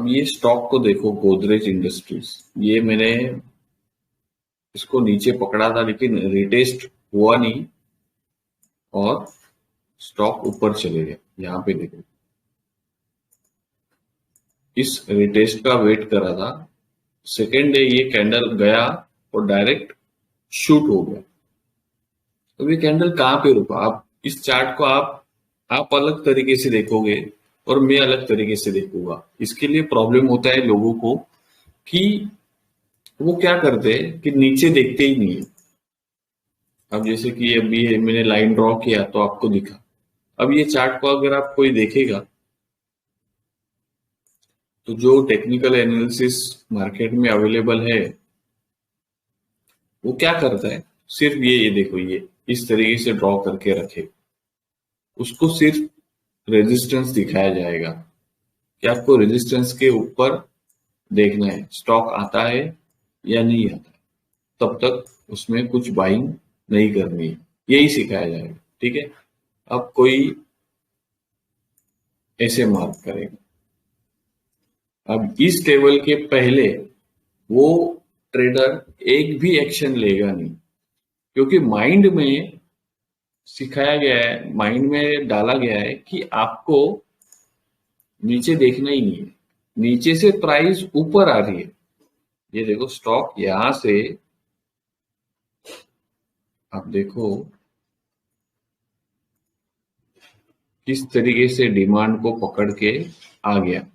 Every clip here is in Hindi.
अब ये स्टॉक को देखो, गोदरेज इंडस्ट्रीज, ये मैंने इसको नीचे पकड़ा था लेकिन रिटेस्ट हुआ नहीं और स्टॉक ऊपर चले गए। यहाँ पे देखो, इस रिटेस्ट का वेट करा था, सेकेंड डे ये कैंडल गया और डायरेक्ट शूट हो गया। तो ये कैंडल कहाँ पे रुका? आप इस चार्ट को आप अलग तरीके से देखोगे और मैं अलग तरीके से देखूंगा। इसके लिए प्रॉब्लम होता है लोगों को कि वो क्या करते हैं कि नीचे देखते ही नहीं है। अब जैसे कि अभी मैंने लाइन ड्रॉ किया तो आपको दिखा। अब ये चार्ट को अगर आप कोई देखेगा तो जो टेक्निकल एनालिसिस मार्केट में अवेलेबल है वो क्या करता है, सिर्फ ये देखो, ये इस तरीके से ड्रॉ करके रखे, उसको सिर्फ रेजिस्टेंस दिखाया जाएगा कि आपको रेजिस्टेंस के ऊपर देखना है स्टॉक आता है या नहीं आता है, तब तक उसमें कुछ बाइंग नहीं करनी है, यही सिखाया जाएगा। ठीक है, अब कोई ऐसे मार्क करेगा, अब इस टेबल के पहले वो ट्रेडर एक भी एक्शन लेगा नहीं, क्योंकि माइंड में सिखाया गया है, माइंड में डाला गया है कि आपको नीचे देखना ही नहीं है। नीचे से प्राइस ऊपर आ रही है, ये देखो स्टॉक यहां से आप देखो किस तरीके से डिमांड को पकड़ के आ गया।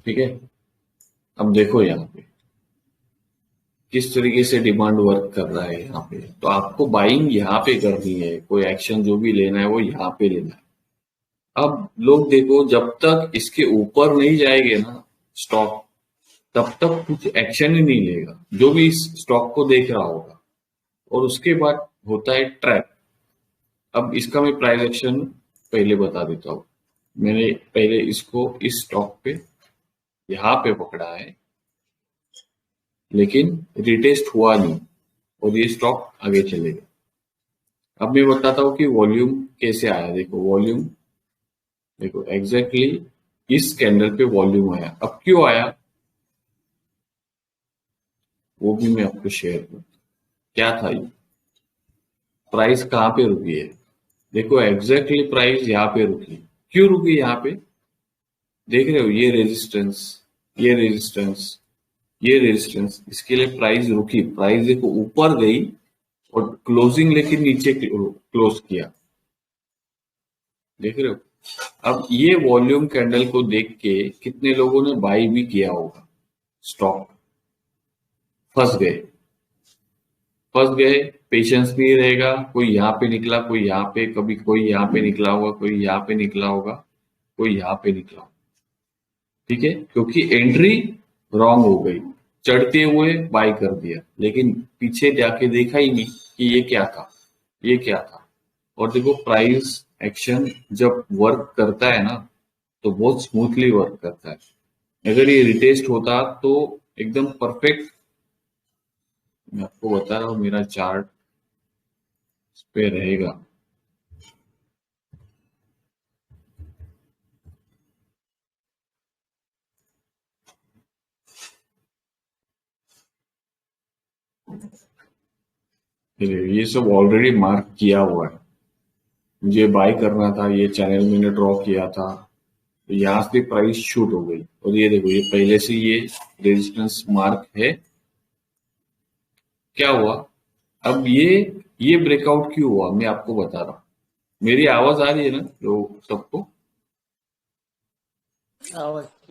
ठीक है, अब देखो यहाँ पे किस तरीके से डिमांड वर्क कर रहा है। यहाँ पे तो आपको बाइंग यहाँ पे करनी है, कोई एक्शन जो भी लेना है वो यहाँ पे लेना है। अब लोग देखो, जब तक इसके ऊपर नहीं जाएंगे ना स्टॉक, तब तक कुछ एक्शन ही नहीं लेगा जो भी इस स्टॉक को देख रहा होगा, और उसके बाद होता है ट्रैप। अब इसका मैं प्राइस एक्शन पहले बता देता हूँ। मैंने पहले इसको इस स्टॉक पे यहाँ पे पकड़ा है लेकिन रिटेस्ट हुआ नहीं और ये स्टॉक आगे चले गए। अब मैं बताता हूँ कि वॉल्यूम कैसे आया। देखो वॉल्यूम, देखो एग्जैक्टली इस कैंडल पे वॉल्यूम आया। अब क्यों आया वो भी मैं आपको शेयर करूँ। क्या था ये, प्राइस कहाँ पे रुकी है? देखो एग्जैक्टली प्राइस यहाँ पे रुकी। क्यों रुकी यहाँ पे? देख रहे हो, ये रेजिस्टेंस, ये रेजिस्टेंस, ये रेजिस्टेंस, इसके लिए प्राइस रुकी। प्राइस देखो ऊपर गई और क्लोजिंग लेकिन नीचे क्लोज किया। देख रहे हो, अब ये वॉल्यूम कैंडल को देख के कितने लोगों ने बाई भी किया होगा, स्टॉक फंस गए, फंस गए। पेशेंस नहीं रहेगा, कोई यहाँ पे निकला, कोई यहाँ पे, कभी कोई यहाँ पे निकला होगा, कोई यहाँ पे निकला होगा, कोई यहाँ पे निकला होगा। ठीक है, क्योंकि एंट्री रॉन्ग हो गई, चढ़ते हुए बाय कर दिया लेकिन पीछे जाके देखा ही नहीं कि ये क्या था, ये क्या था। और देखो प्राइस एक्शन जब वर्क करता है ना तो बहुत स्मूथली वर्क करता है। अगर ये रिटेस्ट होता तो एकदम परफेक्ट, मैं आपको बता रहा हूँ मेरा चार्ट इस पे रहेगा। ये सब ऑलरेडी मार्क किया हुआ है, मुझे बाय करना था, ये चैनल मैंने ड्रॉ किया था, तो यहाँ से प्राइस शूट हो गई। और ये देखो, ये पहले से ये रेजिस्टेंस मार्क है। क्या हुआ, अब ये ब्रेकआउट क्यों हुआ मैं आपको बता रहा हूँ। मेरी आवाज आ रही है ना लोग सबको?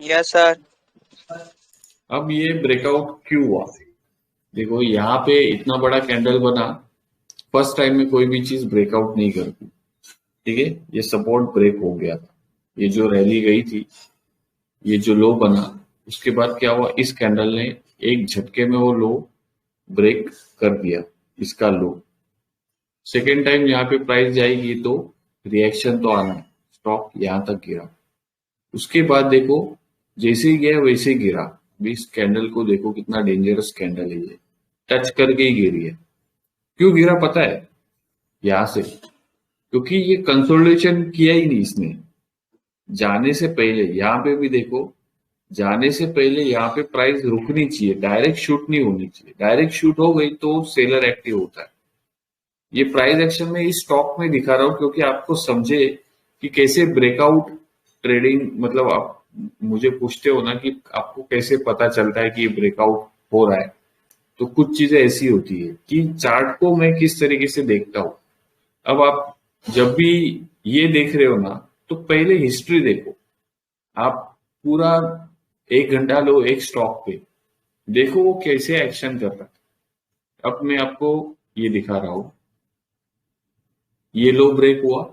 Yes sir. अब ये ब्रेकआउट क्यों हुआ? देखो यहाँ पे इतना बड़ा कैंडल बना, फर्स्ट टाइम में कोई भी चीज ब्रेकआउट नहीं करती। ठीक है, ये सपोर्ट ब्रेक हो गया था, ये जो रैली गई थी, ये जो लो बना, उसके बाद क्या हुआ, इस कैंडल ने एक झटके में वो लो ब्रेक कर दिया, इसका लो। सेकेंड टाइम यहाँ पे प्राइस जाएगी तो रिएक्शन तो आना है, स्टॉक यहां तक गिरा। उसके बाद देखो जैसे ही गया वैसे ही गिरा। अभी इस कैंडल को देखो कितना डेंजरस कैंडल है ये, टच करके ही गिरी है। क्यों गिरा पता है? यहां से, क्योंकि ये कंसोलिडेशन किया ही नहीं इसने जाने से पहले। यहाँ पे भी देखो, जाने से पहले यहाँ पे प्राइस रुकनी चाहिए, डायरेक्ट शूट नहीं होनी चाहिए। डायरेक्ट शूट हो गई तो सेलर एक्टिव होता है। ये प्राइस एक्शन में इस स्टॉक में दिखा रहा हूं क्योंकि आपको समझे कि कैसे ब्रेकआउट ट्रेडिंग, मतलब आप मुझे पूछते हो ना कि आपको कैसे पता चलता है कि ये ब्रेकआउट हो रहा है, तो कुछ चीजें ऐसी होती है कि चार्ट को मैं किस तरीके से देखता हूं। अब आप जब भी ये देख रहे हो ना, तो पहले हिस्ट्री देखो। आप पूरा 1 घंटा लो एक स्टॉक पे, देखो वो कैसे एक्शन कर रहा है। अब मैं आपको ये दिखा रहा हूं, ये लो ब्रेक हुआ,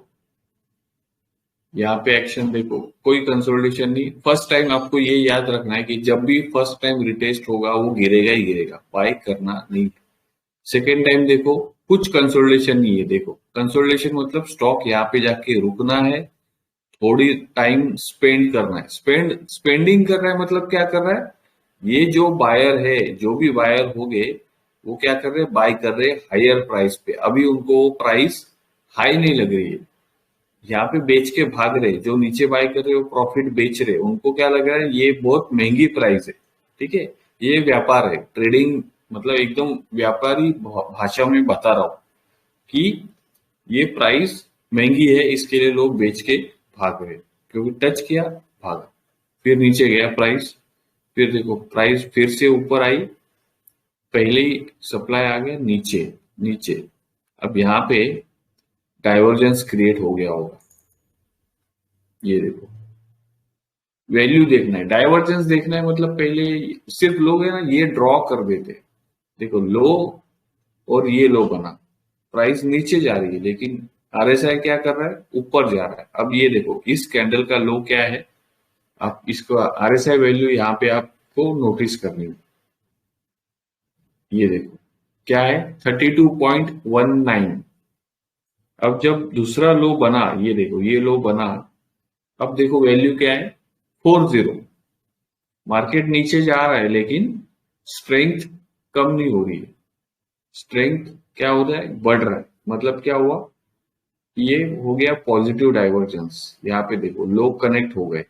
यहाँ पे एक्शन देखो, कोई कंसोलिडेशन नहीं। फर्स्ट टाइम आपको ये याद रखना है कि जब भी फर्स्ट टाइम रिटेस्ट होगा वो गिरेगा ही गिरेगा, बाय करना नहीं। सेकेंड टाइम देखो कुछ कंसोलिडेशन नहीं है। देखो कंसोलिडेशन मतलब स्टॉक यहाँ पे जाके रुकना है, थोड़ी टाइम स्पेंड करना है। स्पेंडिंग कर रहा है मतलब क्या कर रहा है? ये जो बायर है, जो भी बायर हो गए, वो क्या कर रहे हैं? बाय कर रहे हैं हायर प्राइस पे। अभी उनको प्राइस हाई नहीं लग रही है, यहाँ पे बेच के भाग रहे। जो नीचे बाय कर रहे हो प्रॉफिट बेच रहे, उनको क्या लग रहा है? ये बहुत महंगी प्राइस है। ठीक है, ये व्यापार है, ट्रेडिंग मतलब एकदम व्यापारी भाषा में बता रहा हूं कि ये प्राइस महंगी है, इसके लिए लोग बेच के भाग रहे, क्योंकि टच किया भागा, फिर नीचे गया प्राइस, फिर देखो प्राइस फिर से ऊपर आई, पहले ही सप्लाई आ गया नीचे नीचे। अब यहाँ पे डाइवर्जेंस क्रिएट हो गया होगा, ये देखो। वैल्यू देखना है, डाइवर्जेंस देखना है, मतलब पहले सिर्फ लोग है ना ये ड्रॉ कर देते। देखो लो और ये लो बना, प्राइस नीचे जा रही है, लेकिन आरएसआई क्या कर रहा है? ऊपर जा रहा है। अब ये देखो इस कैंडल का लो क्या है, आप इसको आरएसआई वैल्यू यहाँ पे आपको नोटिस करनी है। ये देखो क्या है? 32.19। अब जब दूसरा लो बना, ये देखो ये लो बना, अब देखो वैल्यू क्या है? 40। मार्केट नीचे जा रहा है लेकिन स्ट्रेंथ कम नहीं हो रही है, स्ट्रेंथ क्या हो रहा है? बढ़ रहा है। मतलब क्या हुआ? ये हो गया पॉजिटिव डाइवर्जेंस। यहाँ पे देखो लोग कनेक्ट हो गए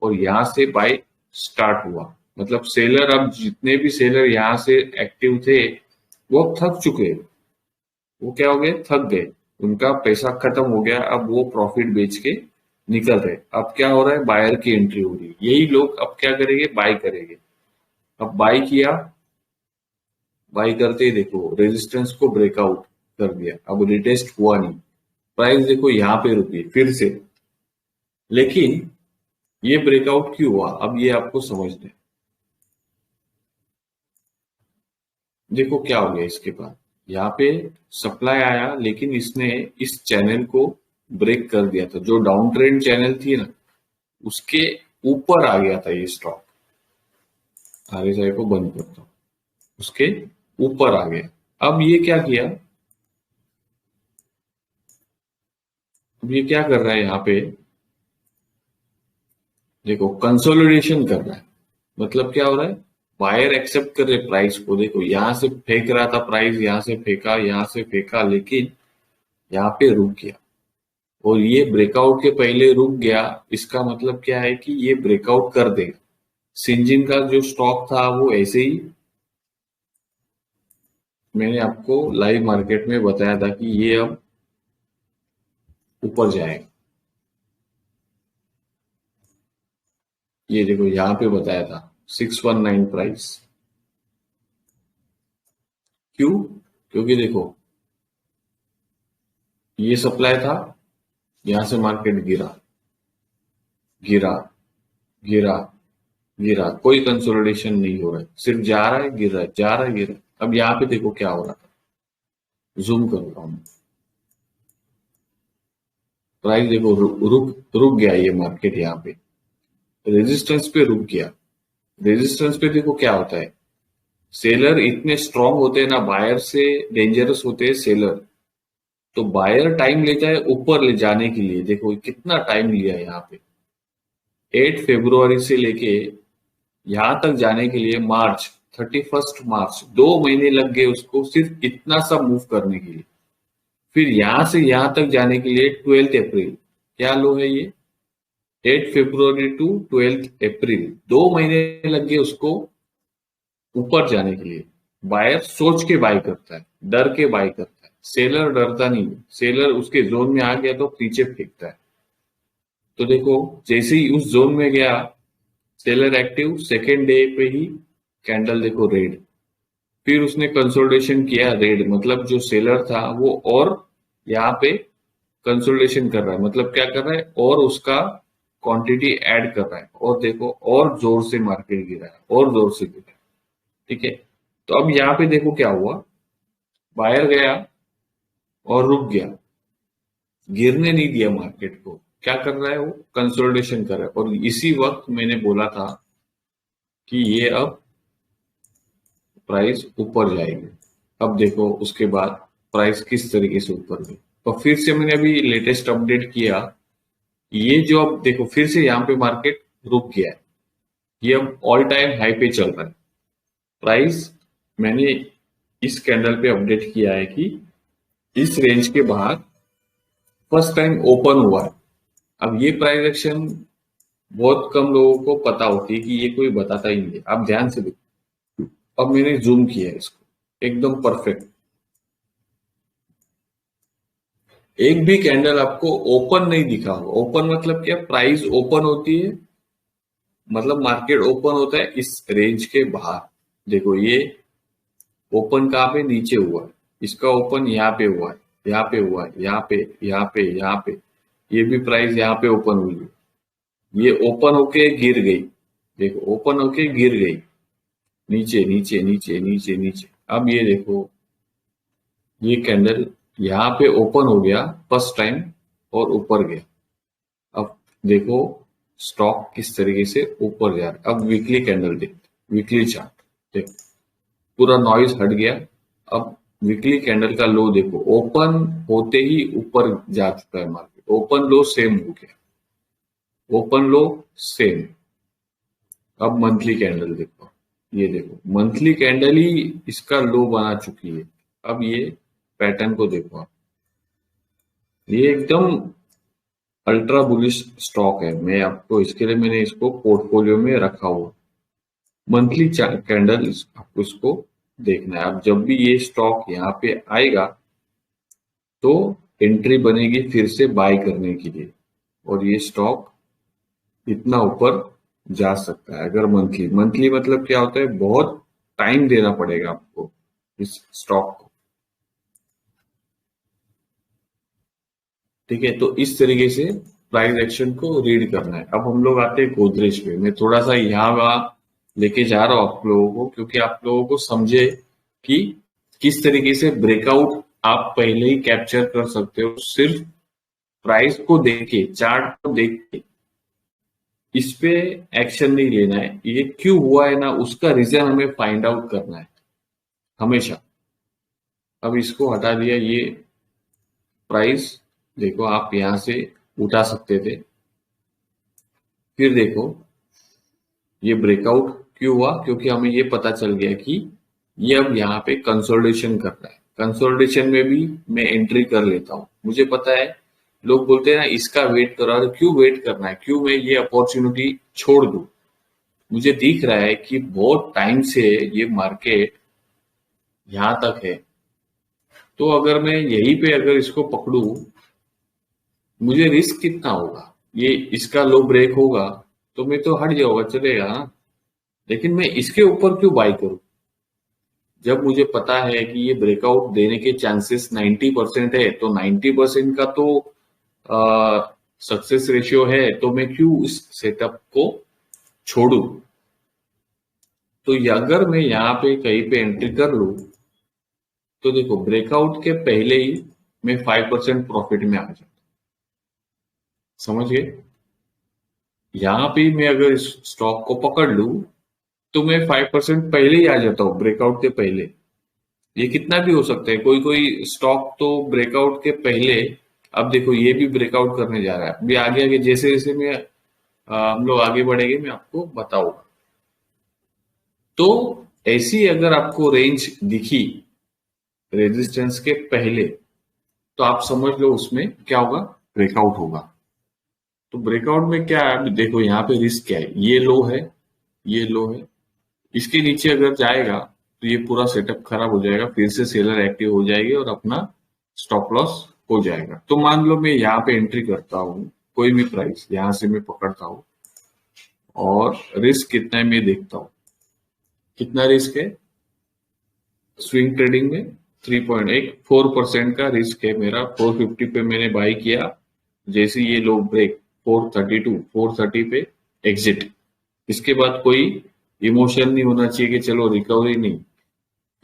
और यहाँ से बाय स्टार्ट हुआ। मतलब सेलर, अब जितने भी सेलर यहाँ से एक्टिव थे वो थक चुके, वो क्या हो गए? थक गए, उनका पैसा खत्म हो गया। अब वो प्रॉफिट बेच के निकल रहे। अब क्या हो रहा है? बायर की एंट्री हो रही है। यही लोग अब क्या करेंगे? बाय करेंगे। अब बाय किया, बाय करते ही देखो रेजिस्टेंस को ब्रेकआउट कर दिया, अब रिटेस्ट हुआ नहीं, प्राइस देखो यहाँ पे रुकी फिर से। लेकिन ये ब्रेकआउट क्यों हुआ? अब ये आपको समझना है। देखो क्या हो गया इसके बाद, यहाँ पे सप्लाई आया लेकिन इसने इस चैनल को ब्रेक कर दिया था। जो डाउन ट्रेंड चैनल थी ना, उसके ऊपर आ गया था ये स्टॉक। आरएसआई को बंद करता हूं, उसके ऊपर आ गया। अब ये क्या किया? अब ये क्या कर रहा है? यहाँ पे देखो कंसोलिडेशन कर रहा है। मतलब क्या हो रहा है? बायर एक्सेप्ट कर रहे प्राइस को। देखो यहां से फेंक रहा था प्राइस, यहां से फेंका, यहां से फेंका, लेकिन यहाँ पे रुक गया। और ये ब्रेकआउट के पहले रुक गया, इसका मतलब क्या है कि ये ब्रेकआउट कर देगा। सिंजिन का जो स्टॉक था वो ऐसे ही, मैंने आपको लाइव मार्केट में बताया था कि ये अब ऊपर जाएगा। ये देखो यहाँ पे बताया था 619 प्राइस। क्यों? क्योंकि देखो ये सप्लाई था, यहां से मार्केट गिरा गिरा गिरा गिरा, कोई कंसोलिडेशन नहीं हो रहा है, सिर्फ जा रहा है गिर रहा है, जा रहा है गिर रहा है। अब यहाँ पे देखो क्या हो रहा था, जूम कर रहा हूं, प्राइस देखो रुक रुक गया ये मार्केट, यहाँ पे रेजिस्टेंस पे रुक गया। रेजिस्टेंस पे देखो क्या होता है, सेलर इतने स्ट्रांग होते हैं ना, बायर से डेंजरस होते हैं सेलर। तो बायर टाइम लेता है ऊपर ले जाने के लिए। देखो कितना टाइम लिया है यहाँ पे, 8 फरवरी से लेके यहां तक जाने के लिए मार्च, 31 मार्च, 2 महीने लग गए उसको सिर्फ इतना सा मूव करने के लिए। फिर यहां से यहां तक जाने के लिए 12 अप्रैल, क्या लो है ये, 8 फरवरी टू 12 अप्रैल, 2 महीने लग गए उसको ऊपर जाने के लिए। बायर सोच के बाय करता है, डर के बाय करता है। सेलर डरता नहीं है, सेलर उसके जोन में आ गया तो पीछे फेंकता है। तो देखो जैसे ही उस जोन में गया सेलर एक्टिव, सेकेंड डे पे ही कैंडल देखो रेड, फिर उसने कंसोलिडेशन किया रेड, मतलब जो सेलर था वो और यहाँ पे कंसोलिडेशन कर रहा है, मतलब क्या कर रहा है और उसका क्वांटिटी ऐड कर रहा है, और देखो और जोर से मार्केट गिरा है, और जोर से गिरा है। ठीक है, तो अब यहाँ पे देखो क्या हुआ, बायर गया और रुक गया, गिरने नहीं दिया मार्केट को। क्या कर रहा है वो, कंसोलिडेशन कर रहा है। और इसी वक्त मैंने बोला था कि ये अब प्राइस ऊपर जाएगी। अब देखो उसके बाद प्राइस किस तरीके से ऊपर गई। और फिर से मैंने अभी लेटेस्ट अपडेट किया, ये जो अब देखो फिर से यहाँ पे मार्केट रुक गया है, ये अब ऑल टाइम हाई पे चल रहा है। प्राइस मैंने इस कैंडल पे अपडेट किया है कि इस रेंज के बाहर फर्स्ट टाइम ओपन हुआ है। अब ये प्राइस एक्शन बहुत कम लोगों को पता होती है कि ये कोई बताता ही नहीं है। आप ध्यान से देखो, अब मैंने जूम किया है इसको एकदम परफेक्ट, एक भी कैंडल आपको ओपन नहीं दिखा होगा। ओपन मतलब क्या, प्राइस ओपन होती है, मतलब मार्केट ओपन होता है इस रेंज के बाहर। देखो ये ओपन कहाँ पे, नीचे हुआ है, इसका ओपन यहाँ पे हुआ है, यहाँ पे हुआ है, यहाँ पे, यहाँ पे, यहाँ पे, ये भी प्राइस यहाँ पे ओपन हुई है, ये ओपन होके गिर गई। देखो ओपन होके गिर गई, नीचे नीचे नीचे नीचे नीचे। अब ये देखो ये कैंडल यहाँ पे ओपन हो गया फर्स्ट टाइम और ऊपर गया। अब देखो स्टॉक किस तरीके से ऊपर जा रहा है। अब वीकली कैंडल देखते, वीकली चार्ट देखो, पूरा नॉइज हट गया। अब वीकली कैंडल का लो देखो, ओपन होते ही ऊपर जा चुका है मार्केट, ओपन लो सेम हो गया, ओपन लो सेम। अब मंथली कैंडल देखो, ये देखो मंथली कैंडल ही इसका लो बना चुकी है। अब ये पैटर्न को देखो आप, ये एकदम अल्ट्रा बुलिश स्टॉक है। मैं आपको इसके लिए मैंने इसको पोर्टफोलियो में रखा हुआ। मंथली कैंडल आपको इसको देखना है। अब जब भी ये स्टॉक यहाँ पे आएगा तो एंट्री बनेगी फिर से बाय करने के लिए, और ये स्टॉक इतना ऊपर जा सकता है। अगर मंथली, मंथली मतलब क्या होता है, बहुत टाइम देना पड़ेगा आपको इस स्टॉक को। ठीक है, तो इस तरीके से प्राइस एक्शन को रीड करना है। अब हम लोग आते हैं गोदरेज पे। मैं थोड़ा सा यहाँ वहाँ लेके जा रहा हूँ आप लोगों को, क्योंकि आप लोगों को समझे कि किस तरीके से ब्रेकआउट आप पहले ही कैप्चर कर सकते हो सिर्फ प्राइस को देख के, चार्ट को देख के। इस पे एक्शन नहीं लेना है, ये क्यों हुआ है ना उसका रीजन हमें फाइंड आउट करना है हमेशा। अब इसको हटा दिया, ये प्राइस देखो आप यहां से उठा सकते थे। फिर देखो ये ब्रेकआउट क्यों हुआ, क्योंकि हमें ये पता चल गया कि ये अब यहाँ पे कंसोलिडेशन कर रहा है। कंसोलिडेशन में भी मैं एंट्री कर लेता हूँ, मुझे पता है। लोग बोलते हैं ना इसका वेट करो, और क्यों वेट करना है, क्यों मैं ये अपॉर्चुनिटी छोड़ दूं। मुझे दिख रहा है कि बहुत टाइम से ये मार्केट यहाँ तक है, तो अगर मैं यहीं पे अगर इसको पकड़ू, मुझे रिस्क कितना होगा, ये इसका लो ब्रेक होगा तो मैं तो हट जाऊंगा, चलेगा ना। लेकिन मैं इसके ऊपर क्यों बाई करूं, जब मुझे पता है कि ये ब्रेकआउट देने के चांसेस 90% है, तो 90% का तो सक्सेस रेशियो है, तो मैं क्यों इस सेटअप को छोड़ू। तो अगर मैं यहाँ पे कहीं पे एंट्री कर लूं, तो देखो ब्रेकआउट के पहले ही मैं 5% प्रॉफिट में आ जाता, समझ गए। यहाँ पे मैं अगर इस स्टॉक को पकड़ लूं तो मैं 5% पहले ही आ जाता हूँ, ब्रेकआउट के पहले। ये कितना भी हो सकता है, कोई कोई स्टॉक तो ब्रेकआउट के पहले, अब देखो ये भी ब्रेकआउट करने जा रहा है, अभी आगे आगे जैसे जैसे मैं हम लोग आगे बढ़ेंगे मैं आपको बताऊंगा। तो ऐसी अगर आपको रेंज दिखी रेजिस्टेंस के पहले, तो आप समझ लो उसमें क्या होगा, ब्रेकआउट होगा। तो ब्रेकआउट में क्या है, अभी देखो यहाँ पे रिस्क क्या है, ये लो है, ये लो है, इसके नीचे अगर जाएगा तो ये पूरा सेटअप खराब हो जाएगा, फिर से सेलर एक्टिव हो जाएगी और अपना स्टॉप लॉस हो जाएगा। तो मान लो मैं यहाँ पे एंट्री करता हूँ, कोई भी प्राइस यहाँ से मैं पकड़ता हूँ और रिस्क कितना है मैं देखता हूँ, कितना रिस्क है स्विंग ट्रेडिंग में, 3.14% का रिस्क है मेरा। 450 पे मैंने बाई किया, जैसे ये लो ब्रेक 432, 430 पे एग्जिट। इसके बाद कोई इमोशन नहीं होना चाहिए कि चलो रिकवरी नहीं,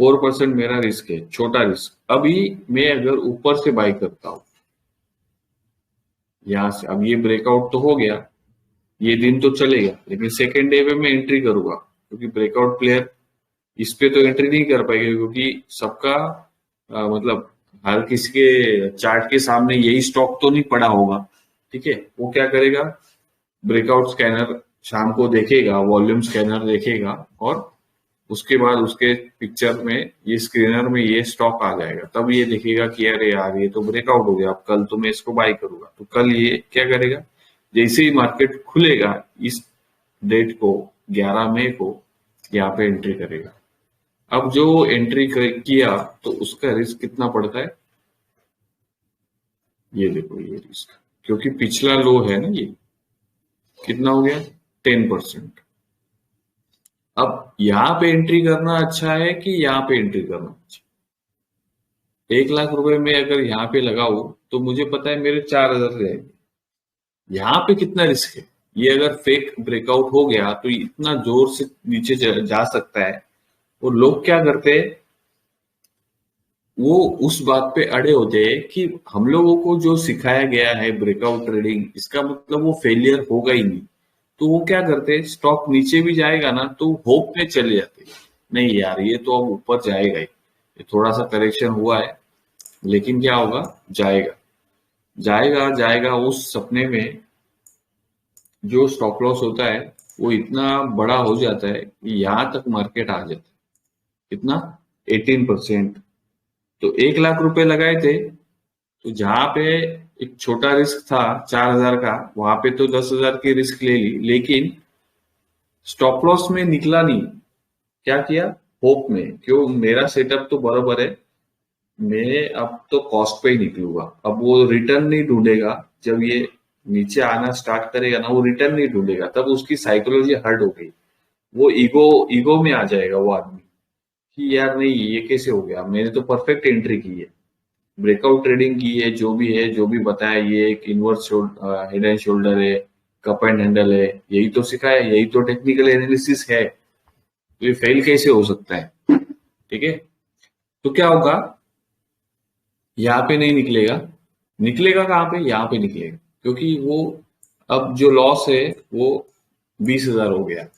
4% मेरा रिस्क है, छोटा रिस्क। अभी मैं अगर ऊपर से बाई करता हूं यहां से, अब ये ब्रेकआउट तो हो गया, ये दिन तो चलेगा, लेकिन सेकेंड डे पे मैं एंट्री करूंगा, क्योंकि ब्रेकआउट प्लेयर इस पे तो एंट्री नहीं कर पाएगा, क्योंकि सबका मतलब हर किसी के चार्ट के सामने यही स्टॉक तो नहीं पड़ा होगा। ठीक है, वो क्या करेगा, ब्रेकआउट स्कैनर शाम को देखेगा, वॉल्यूम स्कैनर देखेगा, और उसके बाद उसके पिक्चर में ये स्क्रीनर में ये स्टॉक आ जाएगा, तब ये देखेगा कि अरे यार ये तो ब्रेकआउट हो गया, अब कल तो मैं इसको बाई करूंगा। तो कल ये क्या करेगा, जैसे ही मार्केट खुलेगा इस डेट को, 11 मई को, यहाँ पे एंट्री करेगा। अब जो एंट्री किया तो उसका रिस्क कितना पड़ता है, ये देखो ये रिस्क, क्योंकि पिछला लो है ना ये, कितना हो गया, 10%। अब यहाँ पे एंट्री करना अच्छा है कि यहाँ पे एंट्री करना अच्छा है? 1 लाख रुपए में अगर यहाँ पे लगाऊं तो मुझे पता है मेरे 4,000 रहेंगे। यहाँ पे कितना रिस्क है, ये अगर फेक ब्रेकआउट हो गया तो ये इतना जोर से नीचे जा सकता है। और लोग क्या करते हैं, वो उस बात पे अड़े होते हैं कि हम लोगों को जो सिखाया गया है ब्रेकआउट ट्रेडिंग, इसका मतलब वो फेलियर होगा ही नहीं। तो वो क्या करते हैं, स्टॉक नीचे भी जाएगा ना तो होप में चले जाते हैं, नहीं यार ये तो अब ऊपर जाएगा ही, ये थोड़ा सा करेक्शन हुआ है, लेकिन क्या होगा, जाएगा जाएगा जाएगा। उस सपने में जो स्टॉप लॉस होता है वो इतना बड़ा हो जाता है कि यहाँ तक मार्केट आ जाता है, कितना, 18%। तो 1 लाख रुपए लगाए थे, तो जहां पे एक छोटा रिस्क था 4,000 का, वहां पे तो 10,000 की रिस्क ले ली, लेकिन स्टॉप लॉस में निकला नहीं। क्या किया, होप में, क्यों, मेरा सेटअप तो बराबर है, मैं अब तो कॉस्ट पे ही निकलूंगा, अब वो रिटर्न नहीं ढूंढेगा। जब ये नीचे आना स्टार्ट करेगा ना, वो रिटर्न नहीं ढूंढेगा, तब उसकी साइकोलॉजी हर्ट हो गई, वो ईगो ईगो में आ जाएगा वो आदमी, कि यार नहीं ये कैसे हो गया, मैंने तो परफेक्ट एंट्री की है, ब्रेकआउट ट्रेडिंग की है, जो भी है, जो भी बताया, ये एक इनवर्स हेड एंड शोल्डर है, कप एंड हैंडल है, यही तो सिखाया, यही तो टेक्निकल एनालिसिस है, तो ये फेल कैसे हो सकता है। ठीक है, तो क्या होगा, यहाँ पे नहीं निकलेगा, निकलेगा कहाँ पे, यहाँ पे निकलेगा, क्योंकि वो अब जो लॉस है वो 20,000 हो गया।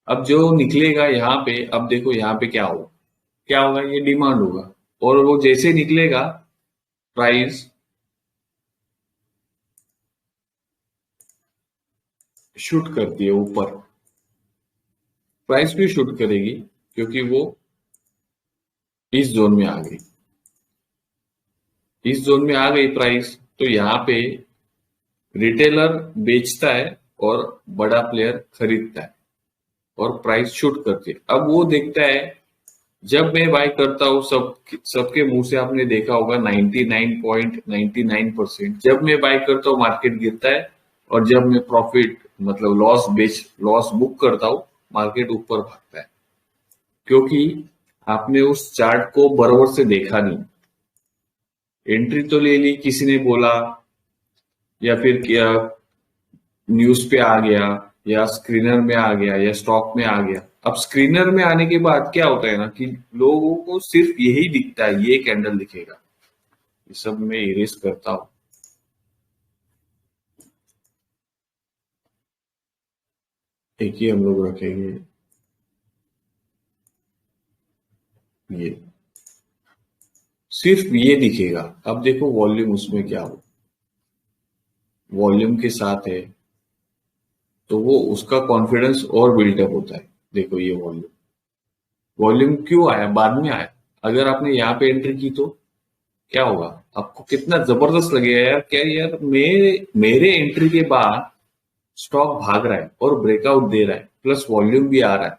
अब जो निकलेगा यहाँ पे, अब देखो यहाँ पे क्या होगा, क्या होगा, ये डिमांड होगा, और वो जैसे निकलेगा प्राइस शूट करती है ऊपर, प्राइस भी शूट करेगी, क्योंकि वो इस जोन में आ गई, इस जोन में आ गई प्राइस, तो यहाँ पे रिटेलर बेचता है और बड़ा प्लेयर खरीदता है, और प्राइस शूट करती है। अब वो देखता है, जब मैं बाय करता हूँ, सबके मुंह से आपने देखा होगा 99.99%, जब मैं बाय करता हूँ मार्केट गिरता है, और जब मैं प्रॉफिट मतलब लॉस बुक करता हूँ, मार्केट ऊपर भागता है, क्योंकि आपने उस चार्ट को बराबर से देखा नहीं। एंट्री तो ले ली, किसी ने बोला, या फिर क्या, न्यूज पे आ गया, या स्क्रीनर में आ गया, या स्टॉक में आ गया। अब स्क्रीनर में आने के बाद क्या होता है ना, कि लोगों को सिर्फ यही दिखता है, ये कैंडल दिखेगा, ये सब मैं इरेज करता हूँ। एक ही हम लोग रखेंगे, ये सिर्फ ये दिखेगा। अब देखो वॉल्यूम उसमें क्या हो, वॉल्यूम के साथ है तो वो उसका कॉन्फिडेंस और बिल्टअप होता है। देखो ये वॉल्यूम, वॉल्यूम क्यों आया, बाद में आया। अगर आपने यहाँ पे एंट्री की तो क्या होगा, आपको कितना जबरदस्त लगेगा यार, क्या यार मेरे मेरे एंट्री के बाद स्टॉक भाग रहा है और ब्रेकआउट दे रहा है, प्लस वॉल्यूम भी आ रहा है।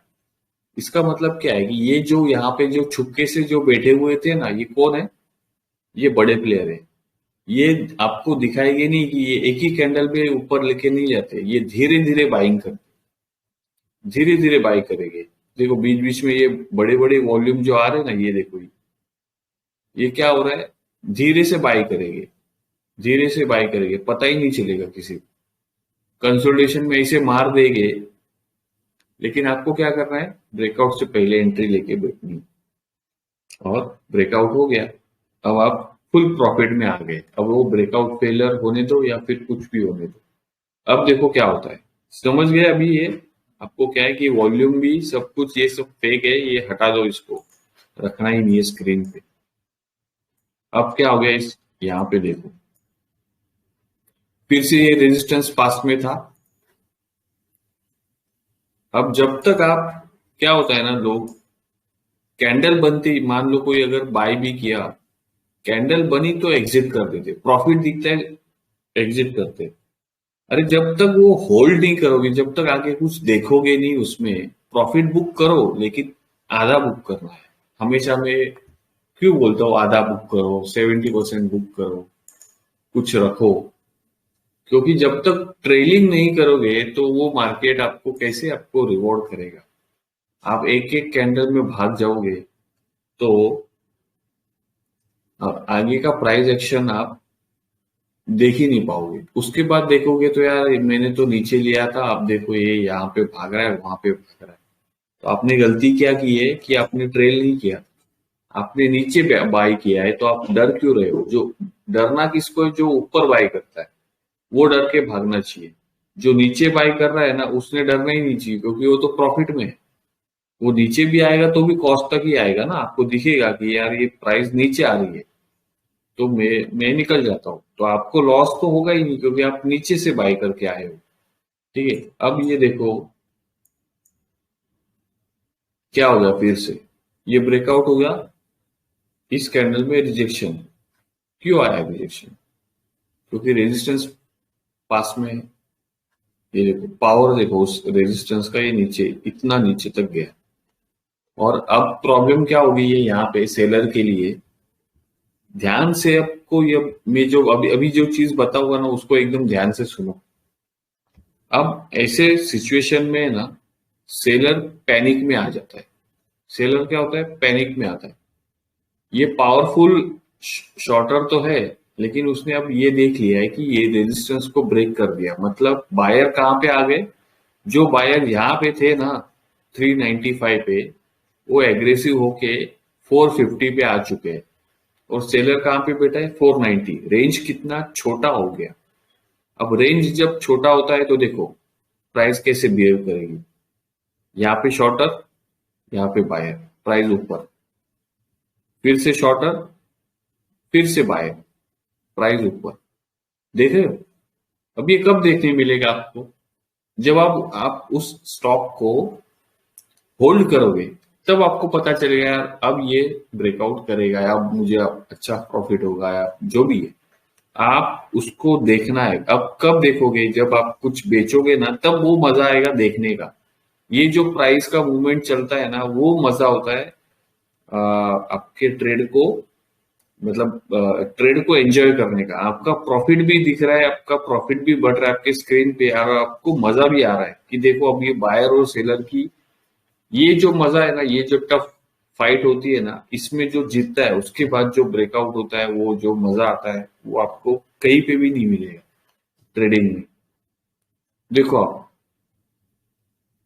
इसका मतलब क्या है कि ये जो यहाँ पे जो छुपके से जो बैठे हुए थे ना, ये कौन है, ये बड़े प्लेयर है। ये आपको दिखाएंगे नहीं कि ये एक ही कैंडल पे ऊपर लेके नहीं जाते, ये धीरे धीरे बाइंग करते, धीरे धीरे बाई करेंगे। देखो बीच बीच में ये बड़े बड़े वॉल्यूम जो आ रहे हैं ना, ये देखो ये क्या हो रहा है, धीरे से बाई करेंगे, धीरे से बाई करेंगे, पता ही नहीं चलेगा किसी को। कंसोलिडेशन में इसे मार देंगे, लेकिन आपको क्या करना है, ब्रेकआउट से पहले एंट्री लेके बैठनी है। और ब्रेकआउट हो गया, अब आप फुल प्रॉफिट में आ गए। अब वो ब्रेकआउट फेलियर होने दो या फिर कुछ भी होने दो, अब देखो क्या होता है। समझ गए अभी ये आपको क्या है कि वॉल्यूम भी सब कुछ ये सब फेक है, ये हटा दो, इसको रखना ही नहीं है स्क्रीन पे। अब क्या हो गया, इस यहाँ पे देखो फिर से ये रेजिस्टेंस पास में था। अब जब तक आप, क्या होता है ना, लोग कैंडल बनती, मान लो कोई अगर बाय भी किया, कैंडल बनी तो एग्जिट कर देते, प्रॉफिट दिखता है एग्जिट करते। अरे जब तक वो होल्ड नहीं करोगे, जब तक आगे कुछ देखोगे नहीं उसमें, प्रॉफिट बुक करो लेकिन आधा बुक करना है। हमेशा मैं क्यों बोलता हूँ आधा बुक करो, 70% बुक करो, कुछ रखो। क्योंकि जब तक ट्रेलिंग नहीं करोगे तो वो मार्केट आपको कैसे आपको रिवॉर्ड करेगा। आप एक एक कैंडल में भाग जाओगे तो आगे का प्राइस एक्शन आप देख ही नहीं पाओगे। उसके बाद देखोगे तो यार मैंने तो नीचे लिया था, अब देखो ये यहाँ पे भाग रहा है, वहां पे भाग रहा है। तो आपने गलती क्या की है कि आपने ट्रेल नहीं किया, आपने नीचे बाय किया है। तो आप डर क्यों रहे हो, जो डरना किसको है, जो ऊपर बाय करता है वो डर के भागना चाहिए। जो नीचे बाय कर रहा है ना, उसने डरना ही नहीं चाहिए, क्योंकि वो तो प्रॉफिट में है। वो नीचे भी आएगा तो भी कॉस्ट तक ही आएगा ना, आपको दिखेगा कि यार ये प्राइस नीचे आ रही है तो मैं निकल जाता हूँ, तो आपको लॉस तो होगा ही नहीं, क्योंकि आप नीचे से बाय करके आए हो। ठीक है, अब ये देखो क्या हो गया, फिर से ये ब्रेकआउट हो गया, इस कैंडल में रिजेक्शन। क्यों आया रिजेक्शन, क्योंकि रेजिस्टेंस पास में है। ये देखो पावर, देखो उस रेजिस्टेंस का, ये नीचे इतना नीचे तक गया। और अब प्रॉब्लम क्या होगी, ये यहाँ पे सेलर के लिए, ध्यान से आपको ये, मैं जो अभी अभी जो चीज बताऊंगा ना, उसको एकदम ध्यान से सुनो। अब ऐसे सिचुएशन में ना सेलर पैनिक में आ जाता है। सेलर क्या होता है, पैनिक में आता है। ये पावरफुल शॉर्टर तो है, लेकिन उसने अब ये देख लिया है कि ये रेजिस्टेंस को ब्रेक कर दिया, मतलब बायर कहाँ पे आ गए, जो बायर यहाँ पे थे ना 395 पे, वो एग्रेसिव होके 450 पे आ चुके हैं। और सेलर कहाँ पे बैठा है, 490। रेंज कितना छोटा हो गया। अब रेंज जब छोटा होता है तो देखो प्राइस कैसे बिहेव करेगी। यहाँ पे शॉर्टर, यहाँ पे बायर, प्राइस ऊपर, फिर से शॉर्टर, फिर से बायर, प्राइस ऊपर। देख रहे हो, अब ये कब देखने मिलेगा आपको, जब आप उस स्टॉक को होल्ड करोगे, तब आपको पता चलेगा यार अब ये ब्रेकआउट करेगा, अब मुझे अच्छा प्रॉफिट होगा, या जो भी है आप उसको देखना है। अब कब देखोगे, जब आप कुछ बेचोगे ना, तब वो मजा आएगा देखने का। ये जो प्राइस का मूवमेंट चलता है ना, वो मजा होता है आपके ट्रेड को, मतलब ट्रेड को एंजॉय करने का। आपका प्रॉफिट भी दिख रहा है, आपका प्रॉफिट भी बढ़ रहा है आपके स्क्रीन पे, और आपको मजा भी आ रहा है कि देखो अब ये बायर और सेलर की ये जो मजा है ना, ये जो टफ फाइट होती है ना, इसमें जो जीतता है उसके बाद जो ब्रेकआउट होता है, वो जो मजा आता है वो आपको कहीं पे भी नहीं मिलेगा ट्रेडिंग में। देखो आप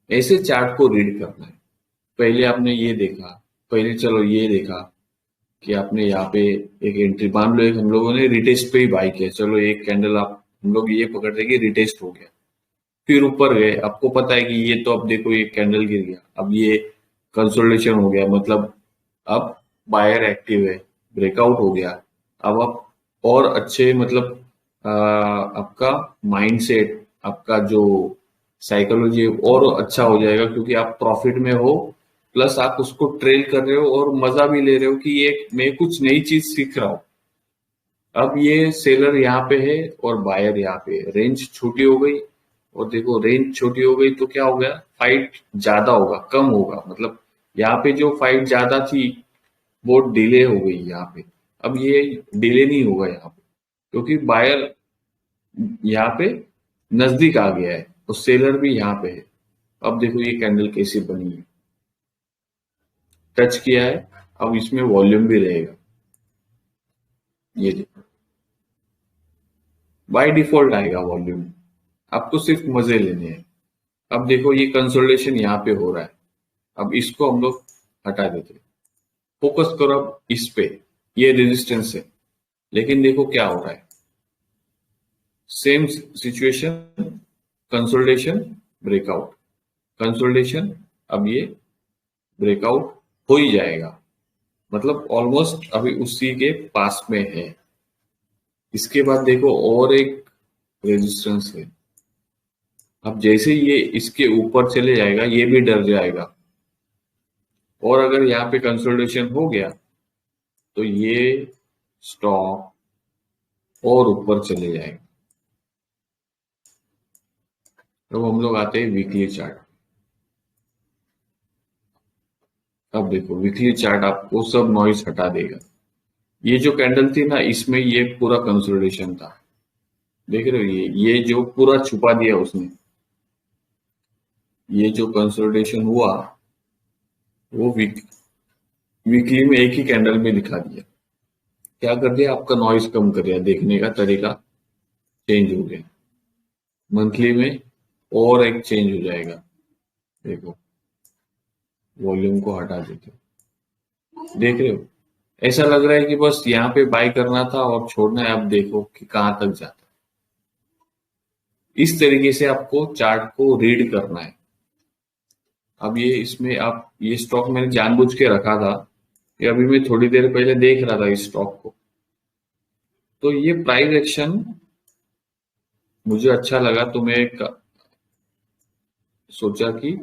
ऐसे चार्ट को रीड करना है। पहले आपने ये देखा, पहले चलो ये देखा कि आपने यहाँ पे एक एंट्री, मान लो एक हम लोगों ने रिटेस्ट पे ही बाय किया, चलो एक कैंडल आप हम लोग ये पकड़ रहे कि रिटेस्ट हो गया, फिर ऊपर गए, आपको पता है कि ये तो अब देखो ये कैंडल गिर गया, अब ये कंसोलिडेशन हो गया, मतलब अब बायर एक्टिव है, ब्रेकआउट हो गया। अब आप और अच्छे मतलब आपका माइंडसेट, आपका जो साइकोलॉजी और अच्छा हो जाएगा, क्योंकि आप प्रॉफिट में हो, प्लस आप उसको ट्रेल कर रहे हो और मजा भी ले रहे हो कि ये मैं कुछ नई चीज सीख रहा हूँ। अब ये सेलर यहाँ पे है और बायर यहाँ पे है, रेंज छोटी हो गई। और देखो रेंज छोटी हो गई तो क्या हो गया, फाइट ज्यादा होगा, कम होगा, मतलब यहाँ पे जो फाइट ज्यादा थी वो डिले हो गई यहाँ पे। अब ये डिले नहीं होगा यहाँ पे, क्योंकि बायर यहाँ पे नजदीक आ गया है और सेलर भी यहाँ पे है। अब देखो ये कैंडल कैसी बनी है, टच किया है, अब इसमें वॉल्यूम भी रहेगा। ये देखो बाय डिफॉल्ट आएगा वॉल्यूम, आपको सिर्फ मजे लेने हैं। अब देखो ये कंसोलिडेशन यहाँ पे हो रहा है, अब इसको हम लोग हटा देते हैं। फोकस करो अब इस पे, ये रेजिस्टेंस है, लेकिन देखो क्या हो रहा है, same situation, consolidation, breakout, consolidation. अब ये ब्रेकआउट हो ही जाएगा, मतलब ऑलमोस्ट अभी उसी के पास में है। इसके बाद देखो और एक रेजिस्टेंस है, अब जैसे ये इसके ऊपर चले जाएगा ये भी डर जाएगा, और अगर यहाँ पे कंसोलिडेशन हो गया तो ये स्टॉक और ऊपर चले जाएगा। तो हम लोग आते हैं वीकली चार्ट। अब देखो वीकली चार्ट आपको सब नॉइज हटा देगा। ये जो कैंडल थी ना, इसमें ये पूरा कंसोलिडेशन था, देख रहे हो, ये जो पूरा छुपा दिया उसने, ये जो कंसोलिडेशन हुआ वो वीकली में एक ही कैंडल में दिखा दिया। क्या कर दिया, आपका नॉइज कम कर दिया, देखने का तरीका चेंज हो गया। मंथली में और एक चेंज हो जाएगा, देखो वॉल्यूम को हटा देते हो, देख रहे हो, ऐसा लग रहा है कि बस यहाँ पे बाय करना था और छोड़ना है। अब देखो कि कहाँ तक जाता है। इस तरीके से आपको चार्ट को रीड करना है। अब ये इसमें आप, ये स्टॉक मैंने जानबूझ के रखा था, ये अभी मैं थोड़ी देर पहले देख रहा था इस स्टॉक को, तो ये प्राइस एक्शन मुझे अच्छा लगा, तो मैं सोचा कि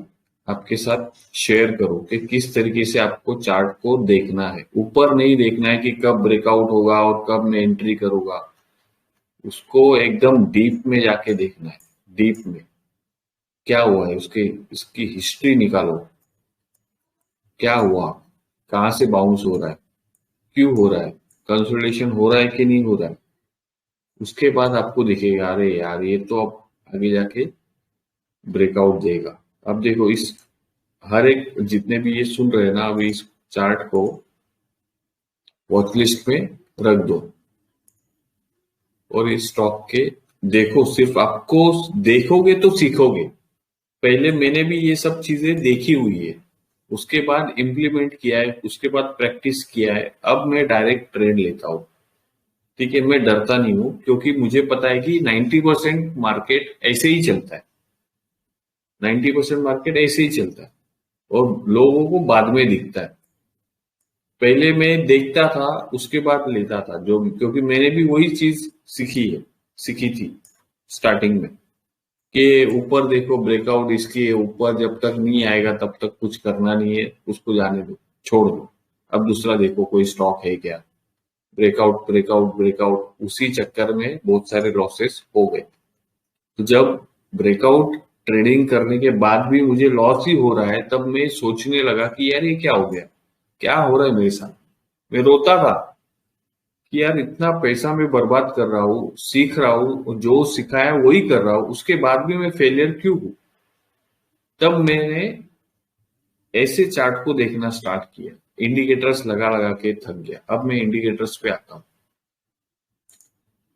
आपके साथ शेयर करूं कि किस तरीके से आपको चार्ट को देखना है। ऊपर नहीं देखना है कि कब ब्रेकआउट होगा और कब मैं एंट्री करूंगा, उसको एकदम डीप में जाके देखना है। डीप में क्या हुआ है, उसके इसकी हिस्ट्री निकालो, क्या हुआ, कहाँ से बाउंस हो रहा है, क्यों हो रहा है, कंसोलिडेशन हो रहा है कि नहीं हो रहा है। उसके बाद आपको दिखेगा अरे यार ये तो अब आगे जाके ब्रेकआउट देगा। अब देखो इस हर एक जितने भी ये सुन रहे हैं ना, अभी इस चार्ट को वॉच लिस्ट में रख दो और इस स्टॉक के देखो, सिर्फ आपको देखोगे तो सीखोगे। पहले मैंने भी ये सब चीजें देखी हुई है, उसके बाद इम्प्लीमेंट किया है, उसके बाद प्रैक्टिस किया है, अब मैं डायरेक्ट ट्रेड लेता हूँ। ठीक है, मैं डरता नहीं हूँ, क्योंकि मुझे पता है कि 90% मार्केट ऐसे ही चलता है, 90% मार्केट ऐसे ही चलता है और लोगों को बाद में दिखता है। पहले मैं देखता था उसके बाद लेता था, जो क्योंकि मैंने भी वही चीज सीखी थी स्टार्टिंग में, कि ऊपर देखो ब्रेकआउट इसके ऊपर जब तक नहीं आएगा तब तक कुछ करना नहीं है, उसको जाने दो, छोड़ दो। अब दूसरा देखो कोई स्टॉक है क्या, ब्रेकआउट ब्रेकआउट ब्रेकआउट, उसी चक्कर में बहुत सारे लॉसेस हो गए। तो जब ब्रेकआउट ट्रेडिंग करने के बाद भी मुझे लॉस ही हो रहा है, तब मैं सोचने लगा कि यार ये क्या हो गया, क्या हो रहा है मेरे साथ। मैं रोता था कि यार इतना पैसा मैं बर्बाद कर रहा हूँ, सीख रहा हूँ, जो सिखाया वही कर रहा हूँ, उसके बाद भी मैं फेलियर क्यों हूँ। तब मैंने ऐसे चार्ट को देखना स्टार्ट किया, इंडिकेटर्स लगा लगा के थक गया। अब मैं इंडिकेटर्स पे आता हूँ,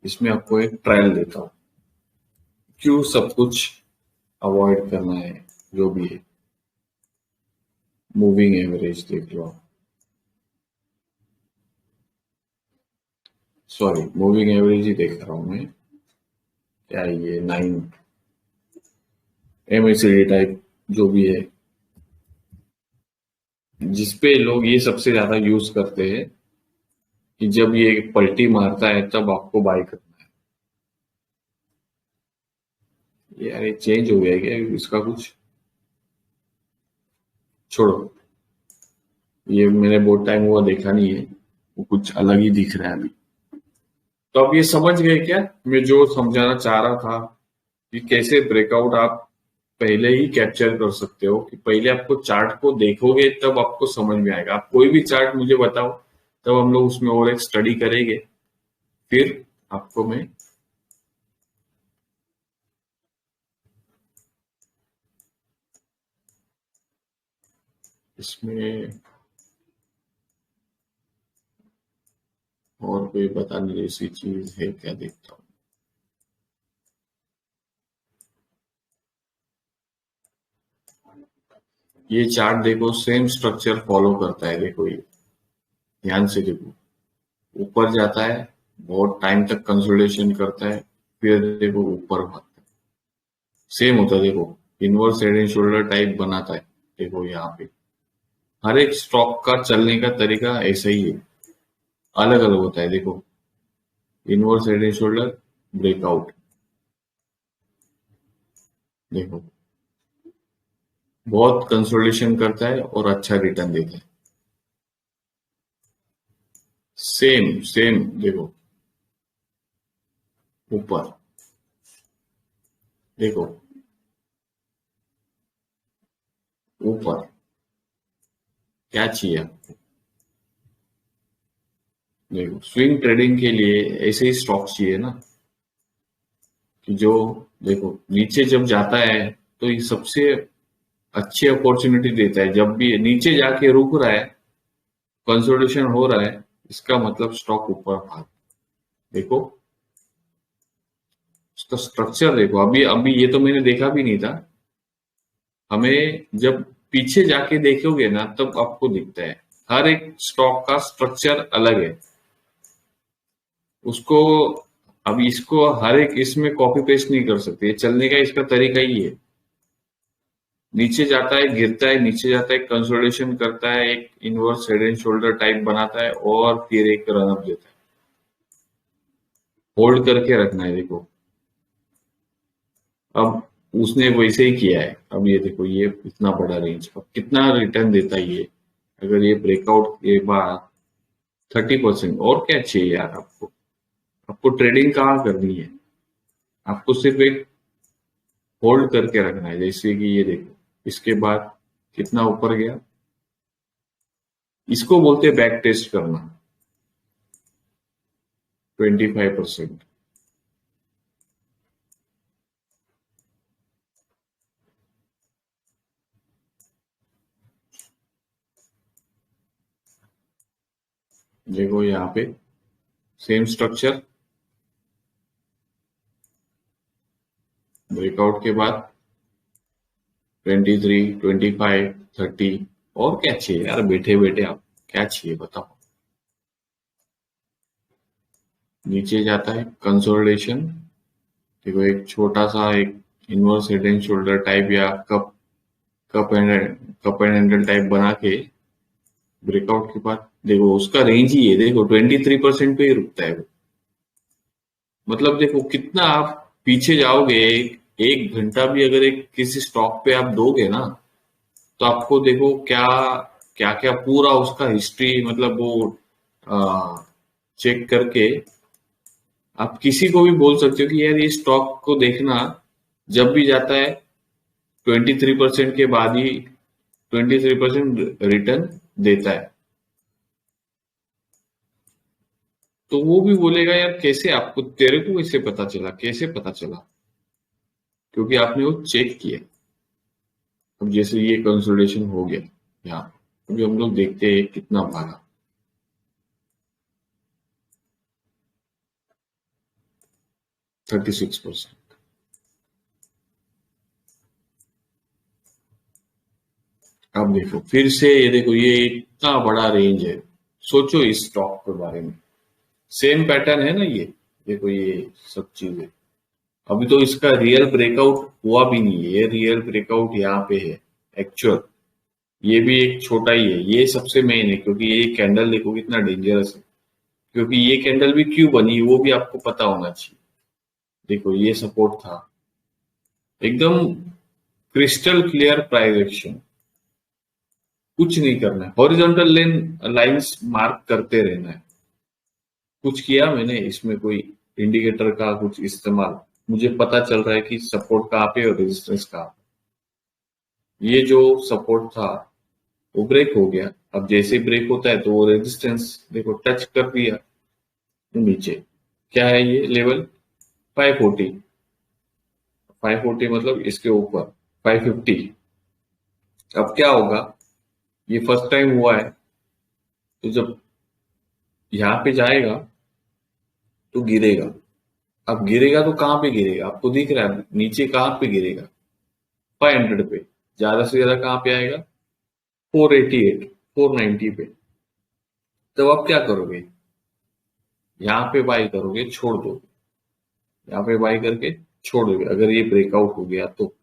इसमें आपको एक ट्रायल देता हूँ, क्यों सब कुछ अवॉइड करना है जो भी है। मूविंग एवरेज देख लो, सॉरी मूविंग एवरेज ही देख रहा हूं मैं, क्या है ये 9 MACD टाइप जो भी है, जिसपे लोग ये सबसे ज्यादा यूज करते हैं, कि जब ये पलटी मारता है तब आपको बाय करना है। यार ये चेंज हो गया है क्या इसका कुछ? छोड़ो, ये मैंने बहुत टाइम हुआ देखा नहीं है, वो कुछ अलग ही दिख रहा है अभी। तो अब ये समझ गए क्या मैं जो समझाना चाह रहा था, कि कैसे ब्रेकआउट आप पहले ही कैप्चर कर सकते हो, कि पहले आपको चार्ट को देखोगे तब आपको समझ में आएगा। आप कोई भी चार्ट मुझे बताओ, तब हम लोग उसमें और एक स्टडी करेंगे, फिर आपको मैं इसमें और कोई बताने जैसी चीज है क्या, देखता हूँ। ये चार्ट देखो सेम स्ट्रक्चर फॉलो करता है, देखो ये ध्यान से देखो, ऊपर जाता है, बहुत टाइम तक कंसोलिडेशन करता है, फिर देखो ऊपर भागता है। सेम होता है देखो, inverse head and shoulder type बनाता है। देखो यहाँ पे हर एक स्टॉक का चलने का तरीका ऐसा ही है, अलग अलग होता है। देखो inverse head and shoulder, breakout, देखो बहुत कंसोलिडेशन करता है और अच्छा रिटर्न देता है। सेम सेम देखो, ऊपर देखो, ऊपर क्या चाहिए आपको? देखो स्विंग ट्रेडिंग के लिए ऐसे ही स्टॉक चाहिए ना, कि जो देखो नीचे जब जाता है तो ये सबसे अच्छी अपॉर्चुनिटी देता है। जब भी नीचे जाके रुक रहा है, कंसोलिडेशन हो रहा है, इसका मतलब स्टॉक ऊपर भाग। देखो उसका स्ट्रक्चर देखो, अभी अभी ये तो मैंने देखा भी नहीं था। हमें जब पीछे जाके देखोगे ना तब आपको दिखता है, हर एक स्टॉक का स्ट्रक्चर अलग है। उसको अभी इसको हर एक इसमें कॉपी पेस्ट नहीं कर सकते, ये चलने का इसका तरीका ही है। नीचे जाता है, गिरता है, नीचे जाता है, कंसोलिडेशन करता है, एक inverse head and shoulder type बनाता है और फिर एक रनअप देता है। होल्ड करके रखना है देखो। अब उसने वैसे ही किया है। अब ये देखो, ये इतना बड़ा रेंज, अब कितना रिटर्न देता है ये, अगर ये ब्रेकआउट के बाद 30%, और क्या चाहिए यार आपको? आपको ट्रेडिंग कहाँ करनी है? आपको सिर्फ एक होल्ड करके रखना है। जैसे कि ये देखो, इसके बाद कितना ऊपर गया, इसको बोलते हैं बैक टेस्ट करना, 25%। देखो यहाँ पे सेम स्ट्रक्चर, ब्रेकआउट के बाद 23, 25, 30, और क्या चाहिए यार? बैठे बैठे आप क्या चाहिए बताओ? नीचे जाता है, कंसोलिडेशन, देखो एक छोटा सा एक inverse head and shoulder type या cup cup and handle type बना के, ब्रेकआउट के बाद देखो उसका रेंज ही है, देखो 23% पे ही रुकता है वो। मतलब देखो कितना आप पीछे जाओगे, एक घंटा भी अगर एक किसी स्टॉक पे आप दोगे ना, तो आपको देखो क्या क्या क्या पूरा उसका हिस्ट्री, मतलब वो चेक करके आप किसी को भी बोल सकते हो कि यार ये स्टॉक को देखना, जब भी जाता है 23% के बाद ही 23% रिटर्न देता है। तो वो भी बोलेगा यार कैसे, आपको तेरे को कैसे पता चला, कैसे पता चला? क्योंकि आपने वो चेक किया। अब जैसे ये कंसोलिडेशन हो गया यहाँ, अभी हम लोग देखते हैं कितना भागा। 36%। अब देखो फिर से, ये देखो ये इतना बड़ा रेंज है। सोचो इस स्टॉक के बारे में, सेम पैटर्न है ना ये। देखो ये सब चीजें, अभी तो इसका रियल ब्रेकआउट हुआ भी नहीं है। ये रियल ब्रेकआउट यहाँ पे है एक्चुअल, ये भी एक छोटा ही है, ये सबसे मेन है, क्योंकि ये कैंडल देखो कितना डेंजरस है। क्योंकि ये कैंडल भी क्यों बनी वो भी आपको पता होना चाहिए। देखो ये सपोर्ट था, एकदम क्रिस्टल क्लियर प्राइस एक्शन, कुछ नहीं करना है, हॉरिजॉन्टल लाइंस मार्क करते रहना है। कुछ किया मैंने इसमें कोई इंडिकेटर का कुछ इस्तेमाल, मुझे पता चल रहा है कि सपोर्ट कहाँ पे और रेजिस्टेंस कहाँ पे। ये जो सपोर्ट था वो ब्रेक हो गया। अब जैसे ब्रेक होता है तो वो रेजिस्टेंस देखो टच कर दिया नीचे। क्या है ये लेवल? 540, 540 मतलब इसके ऊपर 550। अब क्या होगा, ये फर्स्ट टाइम हुआ है, तो जब यहाँ पे जाएगा तो गिरेगा। अब गिरेगा तो कहाँ पे गिरेगा? आपको दिख रहा है नीचे कहाँ पे गिरेगा? 500 पे। ज्यादा से ज्यादा कहाँ पे आएगा? 488, 490 पे। तब आप क्या करोगे? यहाँ पे बाई करोगे, छोड़ दोगे। यहाँ पे बाई करके छोड़ दोगे अगर ये ब्रेकआउट हो गया तो।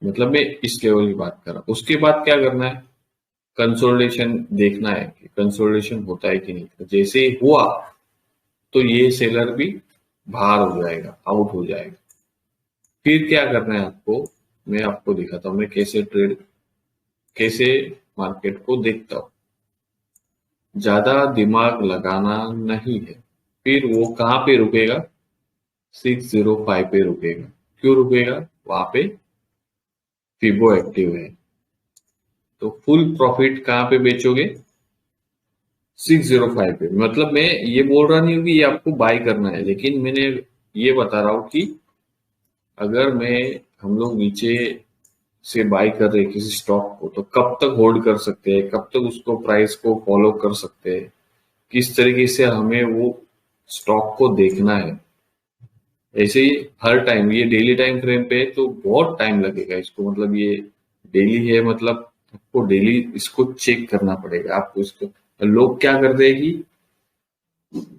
मतलब मैं इस लेवल की बात कर रहा हूँ। उसके बाद क्या करना है? कंसोलिडेशन देखना है कि कंसोलिडेशन होता है कि नहीं। तो जैसे ही हुआ तो ये सेलर भी बाहर हो जाएगा, आउट हो जाएगा। फिर क्या करना है आपको, मैं आपको दिखाता हूँ मैं कैसे मार्केट को देखता हूँ। ज्यादा दिमाग लगाना नहीं है। फिर वो कहाँ पे रुकेगा? 605 पे रुकेगा। क्यों रुकेगा? वहां पे फिबो एक्टिव है। तो फुल प्रॉफिट कहाँ पे बेचोगे? 605 पे। मतलब मैं ये बोल रहा नहीं हूँ कि ये आपको बाय करना है, लेकिन मैंने ये बता रहा हूँ कि अगर मैं हम लोग नीचे से बाय कर रहे हैं किसी स्टॉक को तो कब तक होल्ड कर सकते हैं, कब तक उसको प्राइस को फॉलो कर सकते हैं, किस तरीके से हमें वो स्टॉक को देखना है। ऐसे ही हर टाइम ये डेली टाइम फ्रेम पे है तो बहुत टाइम लगेगा इसको। मतलब ये डेली है, मतलब आपको डेली इसको चेक करना पड़ेगा। आपको इसको, लोग क्या करते हैं कि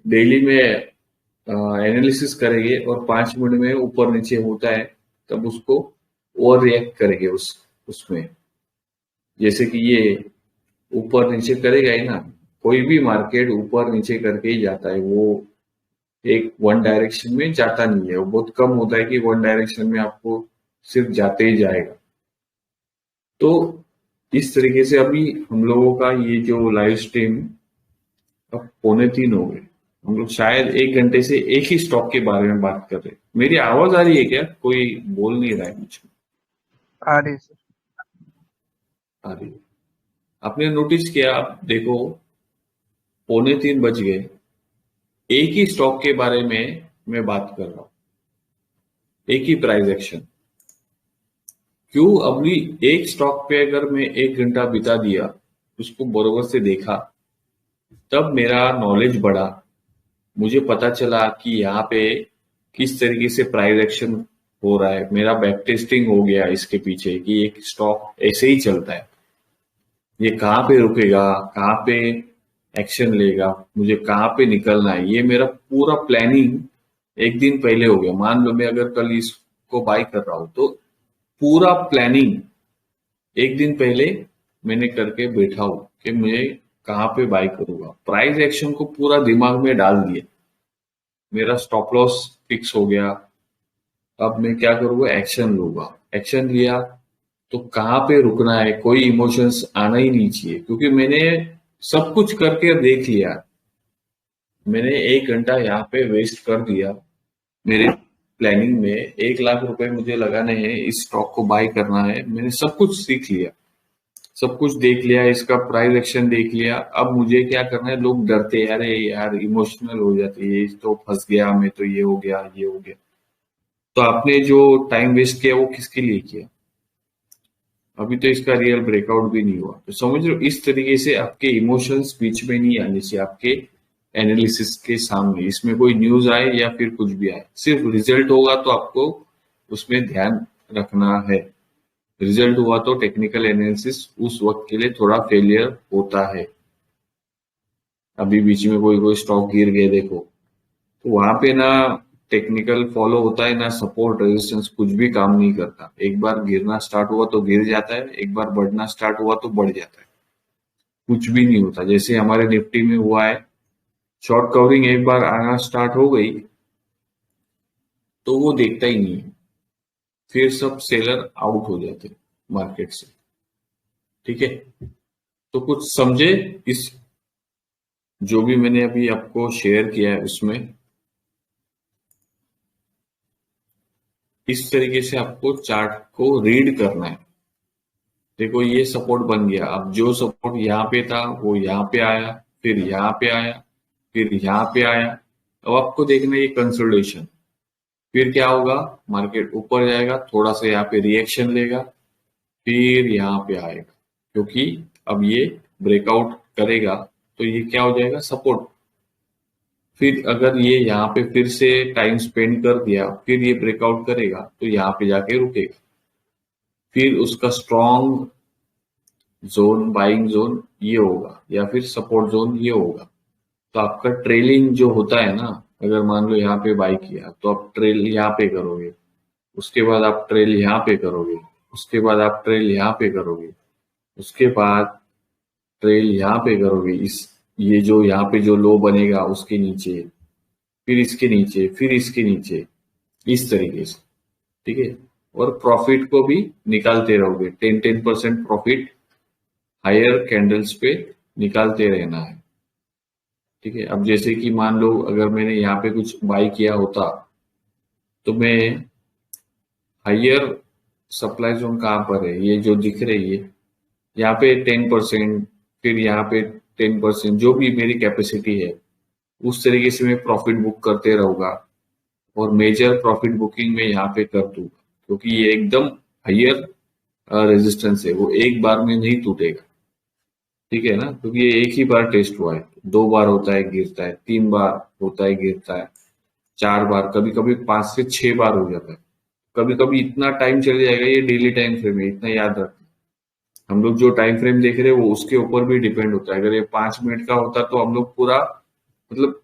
डेली में एनालिसिस करेंगे और 5 मिनट में ऊपर नीचे होता है तब उसको ओवर रिएक्ट करेंगे उसमें। जैसे कि ये ऊपर नीचे करेगा ही ना, कोई भी मार्केट ऊपर नीचे करके ही जाता है। वो एक वन डायरेक्शन में जाता नहीं है। वो बहुत कम होता है कि वन डायरेक्शन में आपको सिर्फ जाते ही जाएगा। तो इस तरीके से अभी हम लोगों का ये जो लाइव स्ट्रीम अब 2:45 हो गए। हम लोग शायद 1 घंटे से एक ही स्टॉक के बारे में बात कर रहे हैं। मेरी आवाज आ रही है क्या? कोई बोल नहीं रहा है मुझे। आ रही सर। आ रही है। आपने नोटिस किया? आप देखो 2:45 बज गए, एक ही स्टॉक के बारे में मैं बात कर रहा हूँ, एक ही प्राइस एक्शन। क्यों? अभी एक स्टॉक पे अगर मैं 1 घंटा बिता दिया, उसको बरोबर से देखा, तब मेरा नॉलेज बढ़ा। मुझे पता चला कि यहाँ पे किस तरीके से प्राइस एक्शन हो रहा है। मेरा बैक टेस्टिंग हो गया इसके पीछे कि एक स्टॉक ऐसे ही चलता है, ये कहाँ पे रुकेगा, कहाँ पे एक्शन लेगा, मुझे कहाँ पे निकलना है, ये मेरा पूरा प्लानिंग एक दिन पहले हो गया। मान लो मैं अगर कल इसको बाय कर रहा हूं तो पूरा प्लानिंग एक दिन पहले मैंने करके बैठा हूं कि मुझे कहाँ पे बाय करूंगा। प्राइस एक्शन को पूरा दिमाग में डाल दिया, मेरा स्टॉप लॉस फिक्स हो गया। अब मैं क्या करूंगा? एक्शन लूंगा। एक्शन लिया तो कहाँ पे रुकना है, कोई इमोशंस आना ही नहीं चाहिए, क्योंकि मैंने सब कुछ करके देख लिया। मैंने 1 घंटा यहाँ पे वेस्ट कर दिया। मेरे प्लानिंग में 1 लाख रुपए मुझे लगाने हैं, इस स्टॉक को बाय करना है। मैंने सब कुछ सीख लिया, सब कुछ देख लिया, इसका प्राइस एक्शन देख लिया। अब मुझे क्या करना है? लोग डरते हैं, अरे यार इमोशनल हो जाते हैं, तो फंस गया मैं, तो ये हो गया, ये हो गया। तो आपने जो टाइम वेस्ट किया वो किसके लिए किया? अभी तो इसका रियल ब्रेकआउट भी नहीं हुआ। तो समझ लो इस तरीके से आपके इमोशंस बीच में नहीं आने चाहिए आपके एनालिसिस के सामने। इसमें कोई न्यूज आए या फिर कुछ भी आए, सिर्फ रिजल्ट होगा तो आपको उसमें ध्यान रखना है। रिजल्ट हुआ तो टेक्निकल एनालिसिस उस वक्त के लिए थोड़ा फेलियर होता है। अभी बीच में कोई कोई स्टॉक गिर गए देखो, तो वहां पे ना टेक्निकल फॉलो होता है, ना सपोर्ट रेजिस्टेंस, कुछ भी काम नहीं करता। एक बार गिरना स्टार्ट हुआ तो गिर जाता है, एक बार बढ़ना स्टार्ट हुआ तो बढ़ जाता है। कुछ भी नहीं होता, जैसे हमारे निफ्टी में हुआ है। शॉर्ट कवरिंग एक बार आना स्टार्ट हो गई तो वो देखता ही नहीं है, फिर सब सेलर आउट हो जाते मार्केट से। ठीक है, तो कुछ समझे इस जो भी मैंने अभी आपको शेयर किया है उसमें। इस तरीके से आपको चार्ट को रीड करना है। देखो ये सपोर्ट बन गया, अब जो सपोर्ट यहाँ पे था वो यहाँ पे आया, फिर यहाँ पे आया, फिर यहाँ पे आया। अब आपको देखना है ये कंसोलिडेशन, फिर क्या होगा, मार्केट ऊपर जाएगा, थोड़ा सा यहाँ पे रिएक्शन लेगा, फिर यहाँ पे आएगा, क्योंकि अब ये ब्रेकआउट करेगा तो ये क्या हो जाएगा, सपोर्ट। फिर अगर ये यहाँ पे फिर से टाइम स्पेंड कर दिया, फिर ये ब्रेकआउट करेगा तो यहाँ पे जाके रुकेगा, फिर उसका स्ट्रॉन्ग जोन, बाइंग जोन ये होगा, या फिर सपोर्ट जोन ये होगा। तो आपका ट्रेलिंग जो होता है ना, अगर मान लो यहाँ पे बाई किया तो आप ट्रेल यहाँ पे करोगे, उसके बाद आप ट्रेल यहाँ पे करोगे, उसके बाद आप ट्रेल यहाँ पे करोगे, उसके बाद ट्रेल यहाँ पे करोगे, इस ये जो यहाँ पे जो लो बनेगा उसके नीचे, फिर इसके नीचे, फिर इसके नीचे, इस तरीके से। ठीक है, और प्रॉफिट को भी निकालते रहोगे, 10% प्रॉफिट हायर कैंडल्स पे निकालते रहना है। ठीक है, अब जैसे कि मान लो अगर मैंने यहाँ पे कुछ बाई किया होता तो मैं हायर सप्लाई जोन कहाँ पर है, ये जो दिख रही है यहाँ पे 10%, फिर यहाँ पे 10%, जो भी मेरी कैपेसिटी है उस तरीके से मैं प्रॉफिट बुक करते रहूंगा, और मेजर प्रॉफिट बुकिंग में यहाँ पे कर दूंगा, क्योंकि ये एकदम हायर रेजिस्टेंस है, वो एक बार में नहीं टूटेगा। ठीक है ना, क्योंकि ये एक ही बार टेस्ट हुआ है, 2 बार होता है गिरता है, 3 बार होता है गिरता है, 4 बार, कभी कभी 5 से 6 बार हो जाता है, कभी कभी इतना टाइम चले जाएगा। ये डेली टाइम फ्रेम है, इतना याद रखना। हम लोग जो टाइम फ्रेम देख रहे हैं वो उसके ऊपर भी डिपेंड होता है। अगर ये 5 मिनट का होता तो हम लोग पूरा मतलब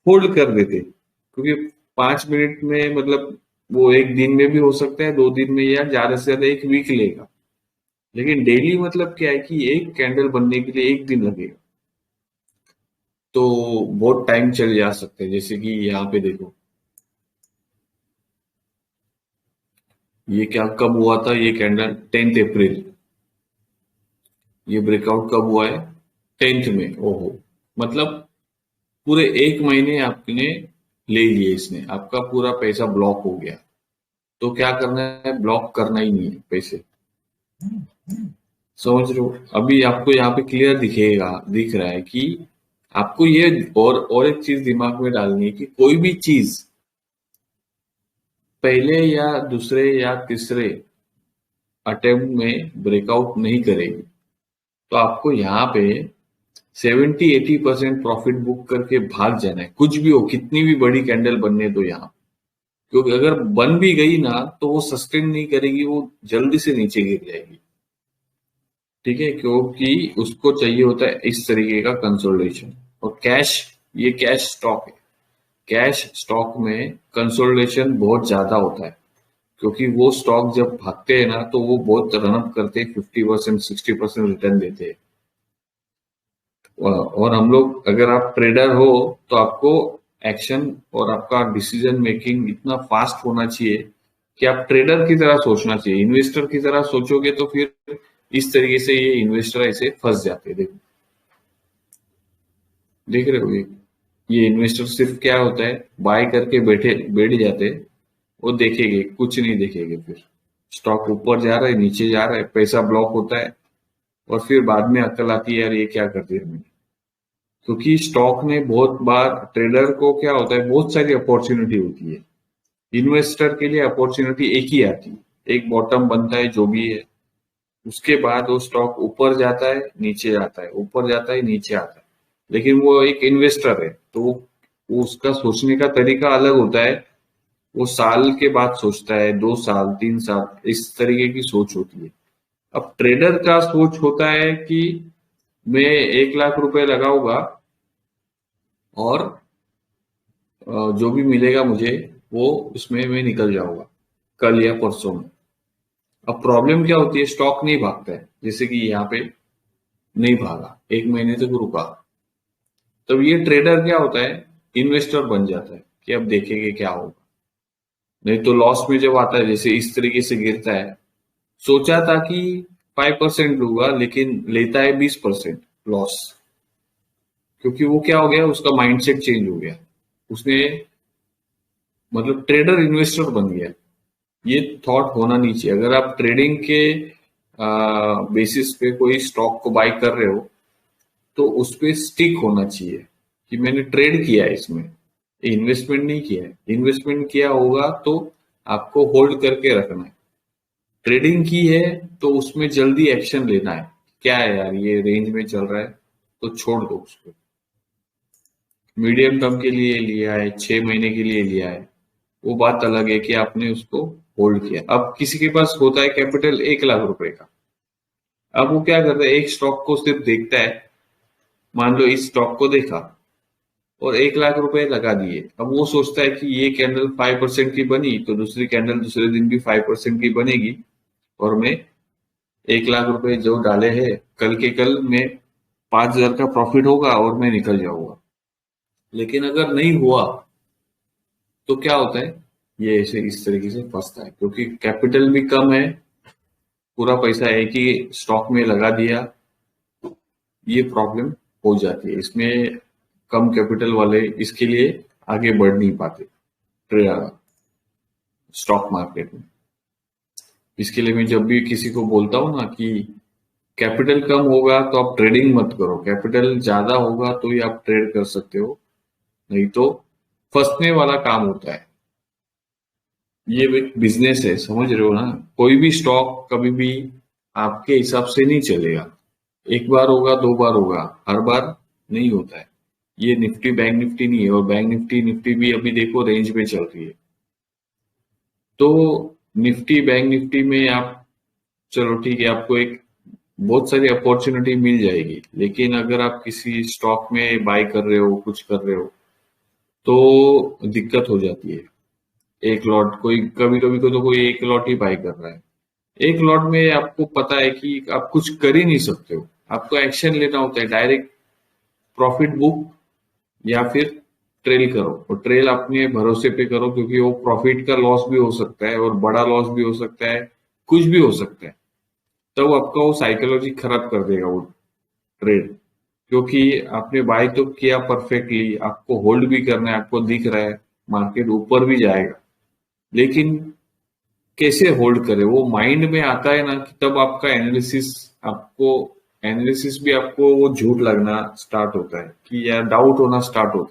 होल्ड कर देते, क्योंकि 5 मिनट में मतलब वो एक दिन में भी हो सकता है, 2 दिन में, या ज्यादा से ज्यादा एक वीक लेगा। लेकिन डेली मतलब क्या है कि एक कैंडल बनने के लिए एक दिन लगेगा, तो बहुत टाइम चले जा सकते हैं। जैसे कि यहाँ पे देखो, ये क्या कब हुआ था, ये कैंडल 10 अप्रैल, ये ब्रेकआउट कब हुआ है, 10th में। ओहो, मतलब पूरे 1 महीने आपने ले लिए, इसने आपका पूरा पैसा ब्लॉक हो गया। तो क्या करना है, ब्लॉक करना ही नहीं है पैसे। समझ रहे हो, अभी आपको यहाँ पे क्लियर दिखेगा, दिख रहा है कि आपको ये और एक चीज दिमाग में डालनी है कि कोई भी चीज पहले या दूसरे या तीसरे अटेम्प्ट में ब्रेकआउट नहीं करेगी, तो आपको यहाँ पे 70-80% प्रॉफिट बुक करके भाग जाना है, कुछ भी हो, कितनी भी बड़ी कैंडल बनने दो यहाँ। क्योंकि अगर बन भी गई ना तो वो सस्टेन नहीं करेगी, वो जल्दी से नीचे गिर जाएगी। ठीक है, क्योंकि उसको चाहिए होता है इस तरीके का कंसोलिडेशन। और कैश, ये कैश स्टॉक है, कैश स्टॉक में कंसोलिडेशन बहुत ज्यादा होता है, क्योंकि वो स्टॉक जब भागते हैं ना तो वो बहुत रनअप करते हैं, 50% 60% रिटर्न देते हैं। और हम लोग, अगर आप ट्रेडर हो तो आपको एक्शन और आपका डिसीजन मेकिंग इतना फास्ट होना चाहिए कि आप ट्रेडर की तरह सोचना चाहिए। इन्वेस्टर की तरह सोचोगे तो फिर इस तरीके से ये इन्वेस्टर ऐसे फंस जाते हैं। देखो, देख रहे हो, ये इन्वेस्टर सिर्फ क्या होता है, बाय करके बैठ जाते हैं, वो देखेंगे, कुछ नहीं देखेंगे, फिर स्टॉक ऊपर जा रहा है, नीचे जा रहा है, पैसा ब्लॉक होता है, और फिर बाद में अकल आती है, यार ये क्या कर दिया मैंने। क्योंकि स्टॉक में बहुत बार ट्रेडर को क्या होता है, बहुत सारी अपॉर्चुनिटी होती है। इन्वेस्टर के लिए अपॉर्चुनिटी एक ही आती है, एक बॉटम बनता है जो भी है, उसके बाद वो स्टॉक ऊपर जाता है, नीचे जाता है, ऊपर जाता है, नीचे आता है। लेकिन वो एक इन्वेस्टर है तो वो उसका सोचने का तरीका अलग होता है। वो साल के बाद सोचता है, 2 साल 3 साल, इस तरीके की सोच होती है। अब ट्रेडर का सोच होता है कि मैं 1 लाख रुपए लगाऊंगा और जो भी मिलेगा मुझे वो उसमें मैं निकल जाऊंगा कल या परसों में। अब प्रॉब्लम क्या होती है, स्टॉक नहीं भागता है, जैसे कि यहाँ पे नहीं भागा, 1 महीने तक रुका, तब ये ट्रेडर क्या होता है, इन्वेस्टर बन जाता है कि अब देखेंगे क्या होगा। नहीं तो लॉस में जब आता है, जैसे इस तरीके से गिरता है, सोचा था कि 5% लूंगा लेकिन लेता है 20% लॉस, क्योंकि वो क्या हो गया, उसका माइंडसेट चेंज हो गया। उसने मतलब ट्रेडर इन्वेस्टर बन गया। ये थॉट होना नहीं चाहिए। अगर आप ट्रेडिंग के बेसिस पे कोई स्टॉक को बाय कर रहे हो तो उस पे स्टिक होना चाहिए कि मैंने ट्रेड किया है इसमें, इन्वेस्टमेंट नहीं किया है। इन्वेस्टमेंट किया होगा तो आपको होल्ड करके रखना है। ट्रेडिंग की है तो उसमें जल्दी एक्शन लेना है। क्या है यार, ये रेंज में चल रहा है तो छोड़ दो उसको। मीडियम टर्म के लिए लिया है, 6 महीने के लिए लिया है, वो बात अलग है कि आपने उसको होल्ड किया। अब किसी के पास होता है कैपिटल 1 लाख रुपए का, अब वो क्या करता है, एक स्टॉक को सिर्फ देखता है। मान लो इस स्टॉक को देखा और 1 लाख रुपए लगा दिए। अब वो सोचता है कि ये कैंडल 5% की बनी तो दूसरी कैंडल दूसरे दिन भी 5% की बनेगी, और मैं 1 लाख रुपए जो डाले हैं कल के कल में 5,000 का प्रॉफिट होगा और मैं निकल जाऊंगा। लेकिन अगर नहीं हुआ तो क्या होता है, ये ऐसे इस तरीके से फंसता है, क्योंकि कैपिटल भी कम है, पूरा पैसा एक ही स्टॉक में लगा दिया। ये प्रॉब्लम हो जाती है इसमें। कम कैपिटल वाले इसके लिए आगे बढ़ नहीं पाते स्टॉक मार्केट में। इसके लिए मैं जब भी किसी को बोलता हूँ ना कि कैपिटल कम होगा तो आप ट्रेडिंग मत करो, कैपिटल ज्यादा होगा तो ही आप ट्रेड कर सकते हो, नहीं तो फंसने वाला काम होता है। ये एक बिजनेस है, समझ रहे हो ना। कोई भी स्टॉक कभी भी आपके हिसाब से नहीं चलेगा। एक बार होगा, 2 बार होगा, हर बार नहीं होता है। ये निफ्टी बैंक निफ्टी नहीं है, और बैंक निफ्टी निफ्टी भी अभी देखो रेंज में चल रही है। तो निफ्टी बैंक निफ्टी में आप, चलो ठीक है, आपको एक बहुत सारी अपॉर्चुनिटी मिल जाएगी, लेकिन अगर आप किसी स्टॉक में बाय कर रहे हो, कुछ कर रहे हो, तो दिक्कत हो जाती है। एक लॉट, कोई कभी कभी को तो कोई एक लॉट ही बाय कर रहा है। एक लॉट में आपको पता है कि आप कुछ कर ही नहीं सकते हो, आपको एक्शन लेना होता है। डायरेक्ट प्रॉफिट बुक या फिर ट्रेल करो, और ट्रेल अपने भरोसे पे करो, क्योंकि वो प्रॉफिट का लॉस भी हो सकता है और बड़ा लॉस भी हो सकता है, कुछ भी हो सकता है। तब आपका वो साइकोलॉजी खराब कर देगा वो ट्रेड, क्योंकि आपने बाय तो किया परफेक्टली, आपको होल्ड भी करना है, आपको दिख रहा है मार्केट ऊपर भी जाएगा, लेकिन कैसे होल्ड करे वो माइंड में आता है ना, कि तब आपका एनालिसिस भी आपको वो झूठ लगना स्टार्ट होता है, कि यार डाउट होना स्टार्ट होता